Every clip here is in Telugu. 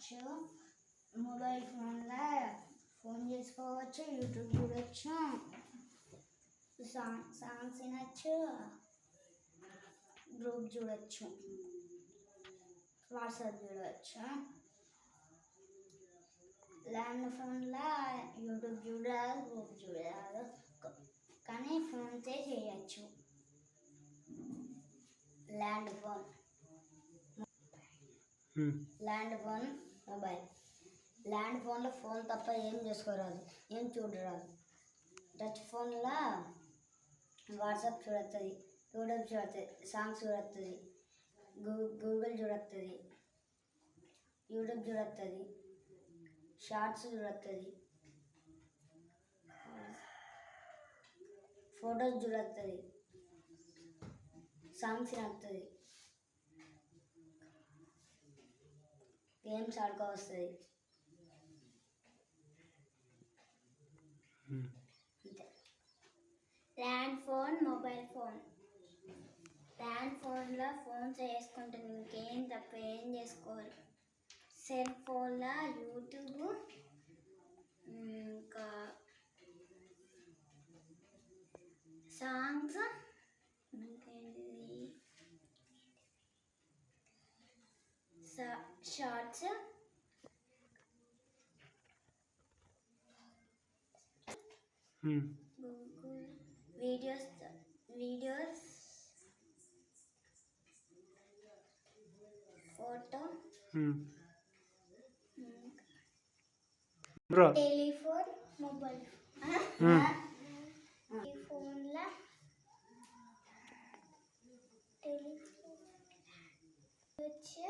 చూడవచ్చు, మొబైల్ ఫోన్లో ఫోన్ చేసుకోవచ్చు, యూట్యూబ్ చూడవచ్చు, సాంగ్స్ వినొచ్చు, గ్రూప్ చూడవచ్చు, వాట్సాప్ చూడవచ్చు. ల్యాండ్ ఫోన్లో యూట్యూబ్ చూడాలి, గ్రూప్ చూడాలి, కానీ ఫోన్సే చేయొచ్చు. Land phone mobile. ల్యాండ్ ఫోన్లో ఫోన్ తప్ప ఏం చేసుకోరాదు, ఏం చూడరాదు. టచ్ ఫోన్లో వాట్సాప్ చూడొస్తుంది, యూట్యూబ్ చూడొస్తుంది, సాంగ్స్ చూడొస్తుంది, గూగుల్ చూడొస్తుంది, యూట్యూబ్ చూడొస్తుంది, షార్ట్స్ చూడొస్తుంది, ఫొటోస్ చూడొస్తుంది, సాంగ్స్ వినొస్తుంది, గేమ్స్ ఆడుకో వస్తుంది. Land phone, mobile phone. Land ఫోన్లో ఫోన్ చేసుకుంటాను, ఇంకేం తప్ప ఏం చేసుకోవాలి. సెల్ ఫోన్లో యూట్యూబ్, ఇంకా songs, shorts, Google videos, photo, telephone, mobile ఫోన్లో టెలిఫోన్ వచ్చి,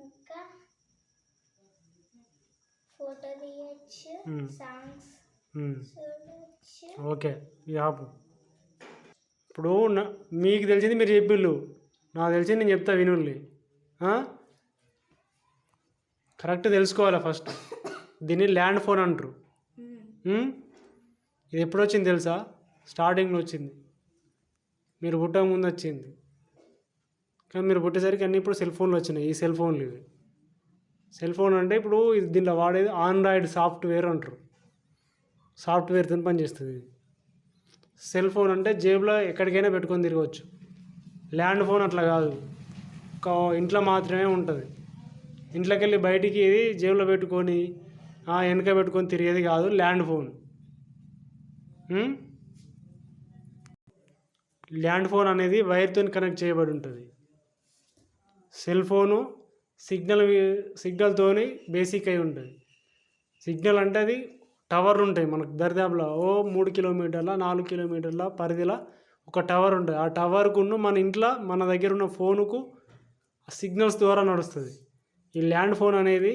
ఇంకా ఫోటో తీయచ్చు, సాంగ్స్ చూడవచ్చు. Okay, app. ఇప్పుడు మీకు తెలిసింది మీరు చెప్పిళ్ళు, నాకు తెలిసింది నేను చెప్తా వినుల్లి. కరెక్ట్ తెలుసుకోవాలా ఫస్ట్. దీన్ని ల్యాండ్ ఫోన్ అంటారు. ఇది ఎప్పుడు వచ్చింది తెలుసా? స్టార్టింగ్లో వచ్చింది, మీరు పుట్టక ముందు వచ్చింది. కానీ మీరు పుట్టేసరికి అన్నీ ఇప్పుడు సెల్ ఫోన్లు వచ్చినాయి. ఈ సెల్ ఫోన్లు ఇవి సెల్ ఫోన్ అంటే ఇప్పుడు దీంట్లో వాడేది ఆండ్రాయిడ్ సాఫ్ట్వేర్ అంటారు. సాఫ్ట్వేర్తో పనిచేస్తుంది. సెల్ ఫోన్ అంటే జేబులో ఎక్కడికైనా పెట్టుకొని తిరగవచ్చు. ల్యాండ్ ఫోన్ అట్లా కాదు, ఒక ఇంట్లో మాత్రమే ఉంటుంది. ఇంట్లోకి వెళ్ళి బయటికి ఇది జేబులో పెట్టుకొని వెనక పెట్టుకొని తిరిగేది కాదు ల్యాండ్ ఫోన్. ల్యాండ్ ఫోన్ అనేది వైర్తో కనెక్ట్ చేయబడి ఉంటుంది. సెల్ ఫోను సిగ్నల్తోని బేసిక్ అయి ఉంటుంది. సిగ్నల్ అంటే అది టవర్లు ఉంటాయి మనకు దరిదాపులో 3 కిలోమీటర్ల 4 కిలోమీటర్ల పరిధిలో ఒక టవర్ ఉంటుంది. ఆ టవర్కును మన ఇంట్లో మన దగ్గర ఉన్న ఫోనుకు సిగ్నల్స్ ద్వారా నడుస్తుంది. ఈ ల్యాండ్ ఫోన్ అనేది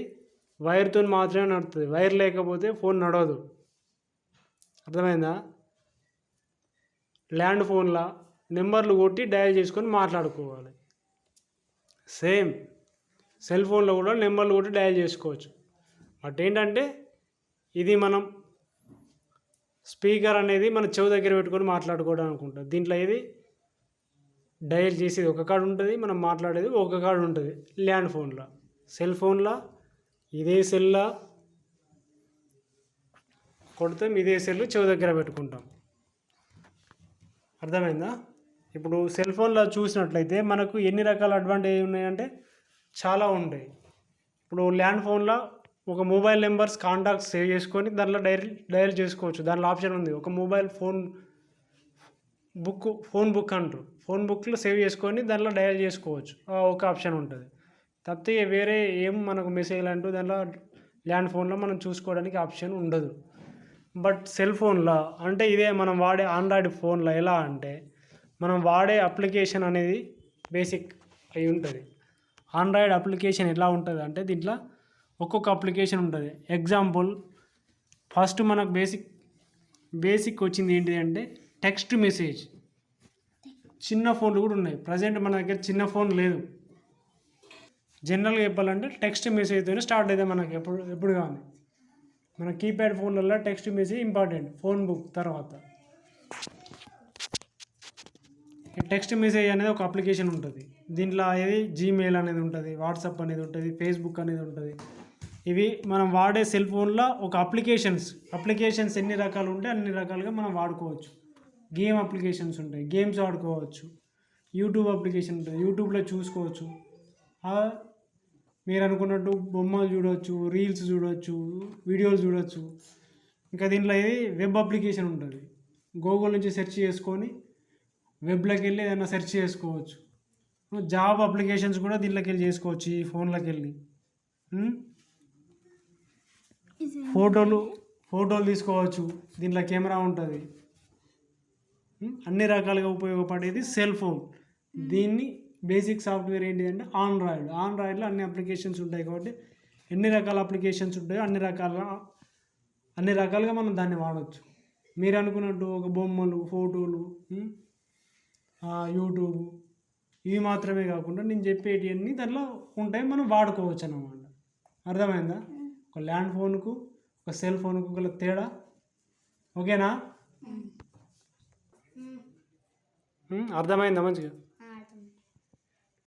వైర్తో మాత్రమే నడుస్తుంది. వైర్ లేకపోతే ఫోన్ నడవదు. అర్థమైందా? ల్యాండ్ ఫోన్లో నెంబర్లు కొట్టి డయల్ చేసుకొని మాట్లాడుకోవాలి. సేమ్ సెల్ ఫోన్లో కూడా నెంబర్లు కొట్టి డయల్ చేసుకోవచ్చు. బట్ ఏంటంటే ఇది మనం స్పీకర్ అనేది మన చెవు దగ్గర పెట్టుకొని మాట్లాడుకోవడం అనుకుంటాం. దీంట్లో ఇది డయల్ చేసేది ఒక కాడ ఉంటుంది, మనం మాట్లాడేది ఒక కాడ ఉంటుంది. ల్యాండ్ ఫోన్లో, సెల్ ఫోన్లో ఇదే సెల్లో కొడితే ఇదే సెల్ చెవు దగ్గర పెట్టుకుంటాం. అర్థమైందా? ఇప్పుడు సెల్ ఫోన్లో చూసినట్లయితే మనకు ఎన్ని రకాల అడ్వాంటేజ్ ఉన్నాయంటే చాలా ఉంటాయి. ఇప్పుడు ల్యాండ్ ఫోన్లో ఒక మొబైల్ నెంబర్స్ కాంటాక్ట్స్ సేవ్ చేసుకొని దాంట్లో డయల్ చేసుకోవచ్చు. దాంట్లో ఆప్షన్ ఉంది, ఒక మొబైల్ ఫోన్ బుక్ అంటారు. ఫోన్ బుక్లో సేవ్ చేసుకొని దాంట్లో డయల్ చేసుకోవచ్చు. ఒక ఆప్షన్ ఉంటుంది. తప్పితే వేరే ఏం మనకు మెసేజ్ అంటూ దాంట్లో ల్యాండ్ ఫోన్లో మనం చూసుకోవడానికి ఆప్షన్ ఉండదు. బట్ సెల్ ఫోన్లో అంటే ఇదే మనం వాడే ఆండ్రాయిడ్ ఫోన్లో ఎలా అంటే మనం వాడే అప్లికేషన్ అనేది బేసిక్ అయి ఉంటుంది. ఆండ్రాయిడ్ అప్లికేషన్ ఎలా ఉంటుంది అంటే దీంట్లో ఒక్కొక్క అప్లికేషన్ ఉంటుంది. ఎగ్జాంపుల్ ఫస్ట్ మనకు బేసిక్ వచ్చింది ఏంటి అంటే టెక్స్ట్ మెసేజ్. చిన్న ఫోన్లు కూడా ఉన్నాయి. ప్రజెంట్ మన దగ్గర చిన్న ఫోన్ లేదు. జనరల్గా చెప్పాలంటే టెక్స్ట్ మెసేజ్తోనే స్టార్ట్ అవుతుంది మనకి ఎప్పుడు కానీ. మన కీప్యాడ్ ఫోన్లలో text message important, phone book తర్వాత. టెక్స్ట్ మెసేజ్ అనేది ఒక అప్లికేషన్ ఉంటుంది. దీంట్లో అనేది జీమెయిల్ అనేది ఉంటుంది, వాట్సాప్ అనేది ఉంటుంది, ఫేస్బుక్ అనేది ఉంటుంది. ఇవి మనం వాడే సెల్ ఫోన్లో ఒక అప్లికేషన్స్ ఎన్ని రకాలు ఉంటే అన్ని రకాలుగా మనం వాడుకోవచ్చు. గేమ్ అప్లికేషన్స్ ఉంటాయి, గేమ్స్ ఆడుకోవచ్చు. యూట్యూబ్ అప్లికేషన్ ఉంటుంది, యూట్యూబ్లో చూసుకోవచ్చు. మీరు అనుకున్నట్టు బొమ్మలు చూడవచ్చు, రీల్స్ చూడవచ్చు, వీడియోలు చూడవచ్చు. ఇంకా దీంట్లో ఇది వెబ్ అప్లికేషన్ ఉంటుంది. గూగుల్ నుంచి సెర్చ్ చేసుకొని వెబ్లోకి వెళ్ళి ఏదైనా సెర్చ్ చేసుకోవచ్చు. జాబ్ అప్లికేషన్స్ కూడా దీంట్లోకి వెళ్ళి చేసుకోవచ్చు ఈ ఫోన్లోకి వెళ్ళి. ఫోటోలు తీసుకోవచ్చు, దీంట్లో కెమెరా ఉంటుంది. అన్ని రకాలుగా ఉపయోగపడేది సెల్ ఫోన్. దీన్ని బేసిక్ సాఫ్ట్వేర్ ఏంటిదంటే ఆండ్రాయిడ్లో అన్ని అప్లికేషన్స్ ఉంటాయి కాబట్టి ఎన్ని రకాల అప్లికేషన్స్ ఉంటాయో అన్ని రకాలుగా మనం దాన్ని వాడవచ్చు. మీరు అనుకున్నట్టు ఒక బొమ్మలు, ఫోటోలు, యూట్యూబ్ ఇవి మాత్రమే కాకుండా నేను చెప్పేటివన్నీ దాంట్లో ఉంటాయి, మనం వాడుకోవచ్చు అన్నమాట. అర్థమైందా? ఒక ల్యాండ్ ఫోన్కు ఒక సెల్ ఫోన్కు గల తేడా. ఓకేనా? అర్థమైందా మంచిగా?